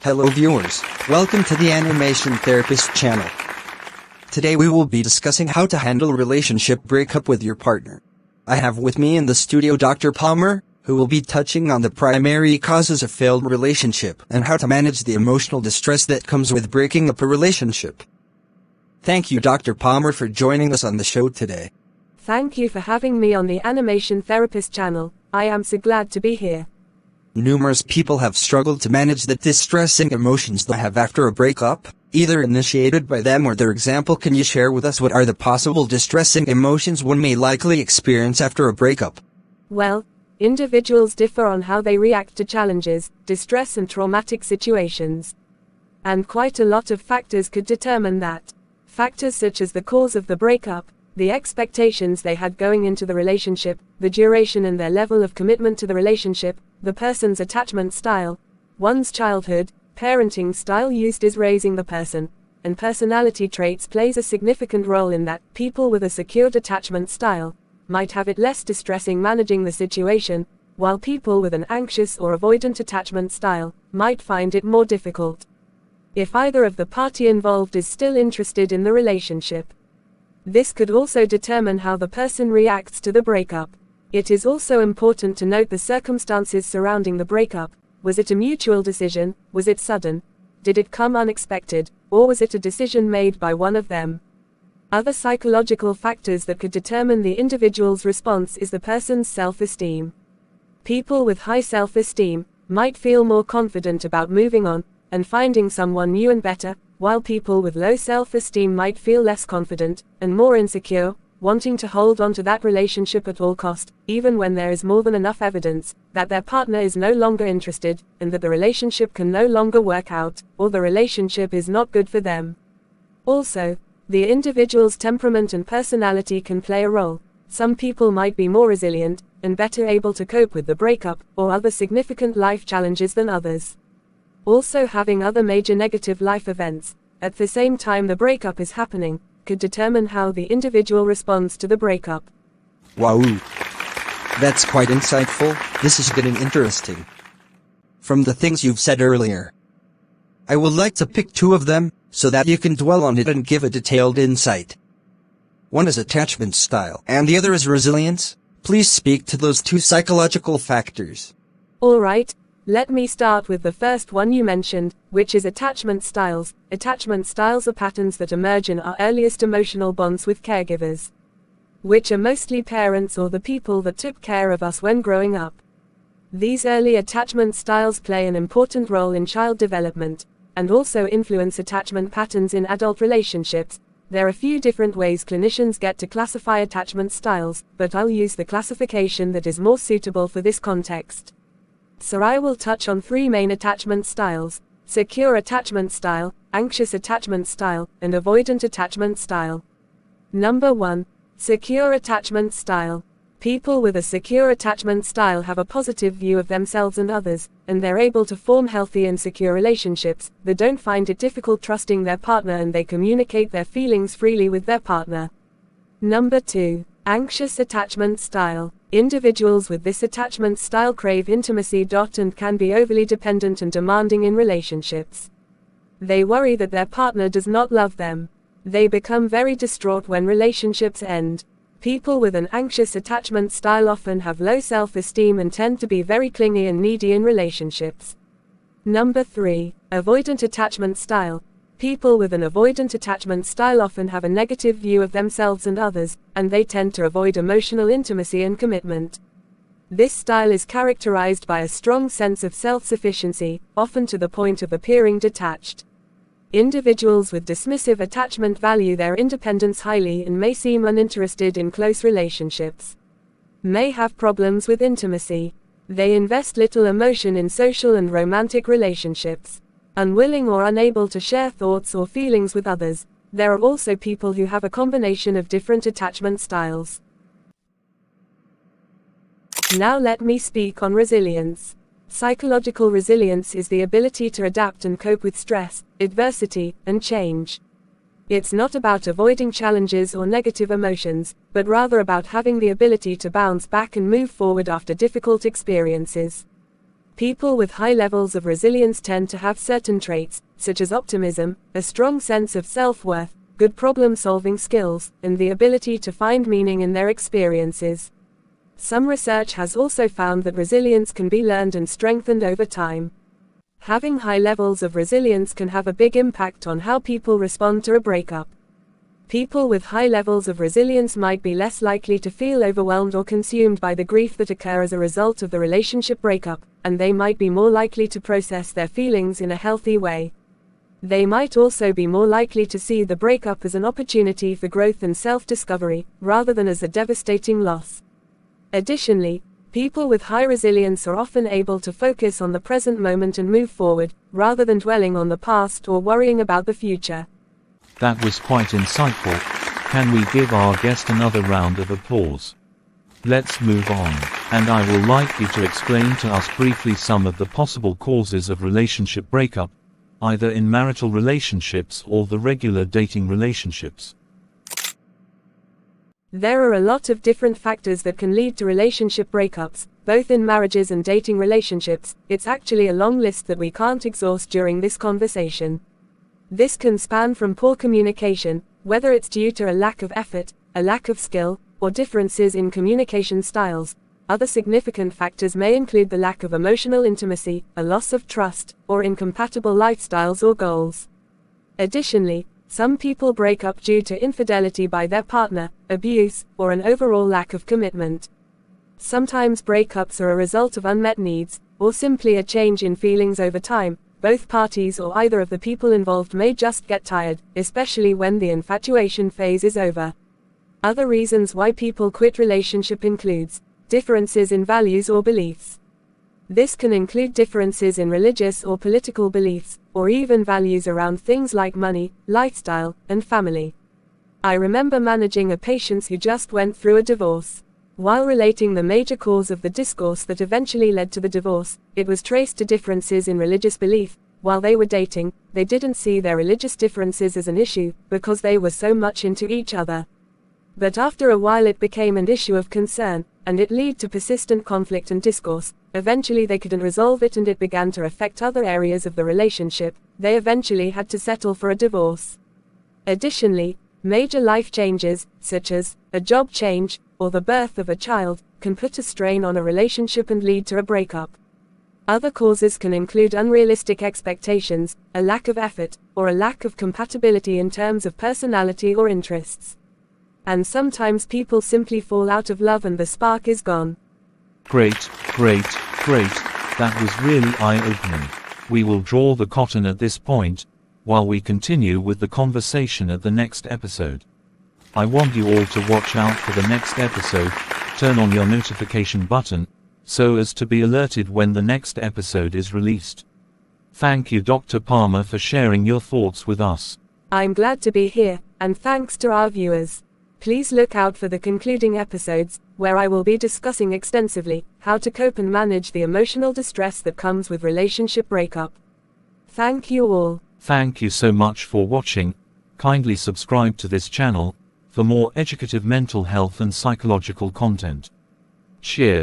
Hello viewers, welcome to the Animation Therapist channel. Today we will be discussing how to handle relationship breakup with your partner. I have with me in the studio Dr. Palmer, who will be touching on the primary causes of failed relationship and how to manage the emotional distress that comes with breaking up a relationship. Thank you Dr. Palmer for joining us on the show today. Thank you for having me on the Animation Therapist channel. I am so glad to be here. Numerous people have struggled to manage the distressing emotions they have after a breakup, either initiated by them or their example. Can you share with us what are the possible distressing emotions one may likely experience after a breakup? Well, individuals differ on how they react to challenges, distress and traumatic situations. And quite a lot of factors could determine that. Factors such as the cause of the breakup, the expectations they had going into the relationship, the duration and their level of commitment to the relationship, the person's attachment style, one's childhood, parenting style used is raising the person, and personality traits plays a significant role in that. People with a secured attachment style might have it less distressing managing the situation, while people with an anxious or avoidant attachment style might find it more difficult. If either of the party involved is still interested in the relationship. This could also determine how the person reacts to the breakup. It is also important to note the circumstances surrounding the breakup. Was it a mutual decision? Was it sudden? Did it come unexpected? Or was it a decision made by one of them? Other psychological factors that could determine the individual's response is the person's self-esteem. People with high self-esteem might feel more confident about moving on and finding someone new and better, while people with low self-esteem might feel less confident and more insecure, wanting to hold on to that relationship at all cost, even when there is more than enough evidence that their partner is no longer interested and that the relationship can no longer work out, or the relationship is not good for them. Also, the individual's temperament and personality can play a role. Some people might be more resilient and better able to cope with the breakup or other significant life challenges than others. Also, having other major negative life events at the same time the breakup is happening could determine how the individual responds to the breakup. Wow! That's quite insightful. This is getting interesting. From the things you've said earlier, I would like to pick two of them, so that you can dwell on it and give a detailed insight. One is attachment style, and the other is resilience. Please speak to those two psychological factors. Alright. Let me start with the first one you mentioned, which is attachment styles. Attachment styles are patterns that emerge in our earliest emotional bonds with caregivers, which are mostly parents or the people that took care of us when growing up. These early attachment styles play an important role in child development, and also influence attachment patterns in adult relationships. There are a few different ways clinicians get to classify attachment styles, but I'll use the classification that is more suitable for this context. So I will touch on three main attachment styles: secure attachment style, anxious attachment style, and avoidant attachment style. Number 1. Secure attachment style. People with a secure attachment style have a positive view of themselves and others, and they're able to form healthy and secure relationships. They don't find it difficult trusting their partner and they communicate their feelings freely with their partner. Number 2. Anxious attachment style. Individuals with this attachment style crave intimacy and can be overly dependent and demanding in relationships. They worry that their partner does not love them. They become very distraught when relationships end. People with an anxious attachment style often have low self-esteem and tend to be very clingy and needy in relationships. Number 3. Avoidant attachment style. People with an avoidant attachment style often have a negative view of themselves and others, and they tend to avoid emotional intimacy and commitment. This style is characterized by a strong sense of self-sufficiency, often to the point of appearing detached. Individuals with dismissive attachment value their independence highly and may seem uninterested in close relationships. May have problems with intimacy. They invest little emotion in social and romantic relationships. Unwilling or unable to share thoughts or feelings with others. There are also people who have a combination of different attachment styles. Now let me speak on resilience. Psychological resilience is the ability to adapt and cope with stress, adversity, and change. It's not about avoiding challenges or negative emotions, but rather about having the ability to bounce back and move forward after difficult experiences. People with high levels of resilience tend to have certain traits, such as optimism, a strong sense of self-worth, good problem-solving skills, and the ability to find meaning in their experiences. Some research has also found that resilience can be learned and strengthened over time. Having high levels of resilience can have a big impact on how people respond to a breakup. People with high levels of resilience might be less likely to feel overwhelmed or consumed by the grief that occur as a result of the relationship breakup, and they might be more likely to process their feelings in a healthy way. They might also be more likely to see the breakup as an opportunity for growth and self-discovery, rather than as a devastating loss. Additionally, people with high resilience are often able to focus on the present moment and move forward, rather than dwelling on the past or worrying about the future. That was quite insightful. Can we give our guest another round of applause? Let's move on, and I will like you to explain to us briefly some of the possible causes of relationship breakup, either in marital relationships or the regular dating relationships. There are a lot of different factors that can lead to relationship breakups, both in marriages and dating relationships. It's actually a long list that we can't exhaust during this conversation. This can span from poor communication, whether it's due to a lack of effort, a lack of skill, or differences in communication styles. Other significant factors may include the lack of emotional intimacy, a loss of trust, or incompatible lifestyles or goals. Additionally, some people break up due to infidelity by their partner, abuse, or an overall lack of commitment. Sometimes breakups are a result of unmet needs, or simply a change in feelings over time. Both parties or either of the people involved may just get tired, especially when the infatuation phase is over. Other reasons why people quit relationship includes differences in values or beliefs. This can include differences in religious or political beliefs, or even values around things like money, lifestyle, and family. I remember managing a patient who just went through a divorce. While relating the major cause of the discourse that eventually led to the divorce, it was traced to differences in religious belief. While they were dating, they didn't see their religious differences as an issue, because they were so much into each other. But after a while it became an issue of concern, and it led to persistent conflict and discourse. Eventually they couldn't resolve it and it began to affect other areas of the relationship. They eventually had to settle for a divorce. Additionally, major life changes, such as a job change, or the birth of a child, can put a strain on a relationship and lead to a breakup. Other causes can include unrealistic expectations, a lack of effort, or a lack of compatibility in terms of personality or interests. And sometimes people simply fall out of love and the spark is gone. Great, great, great. That was really eye-opening. We will draw the curtain at this point, while we continue with the conversation at the next episode. I want you all to watch out for the next episode. Turn on your notification button, so as to be alerted when the next episode is released. Thank you, Dr. Palmer, for sharing your thoughts with us. I'm glad to be here, and thanks to our viewers. Please look out for the concluding episodes, where I will be discussing extensively how to cope and manage the emotional distress that comes with relationship breakup. Thank you all. Thank you so much for watching. Kindly subscribe to this channel for more educative mental health and psychological content. Cheers.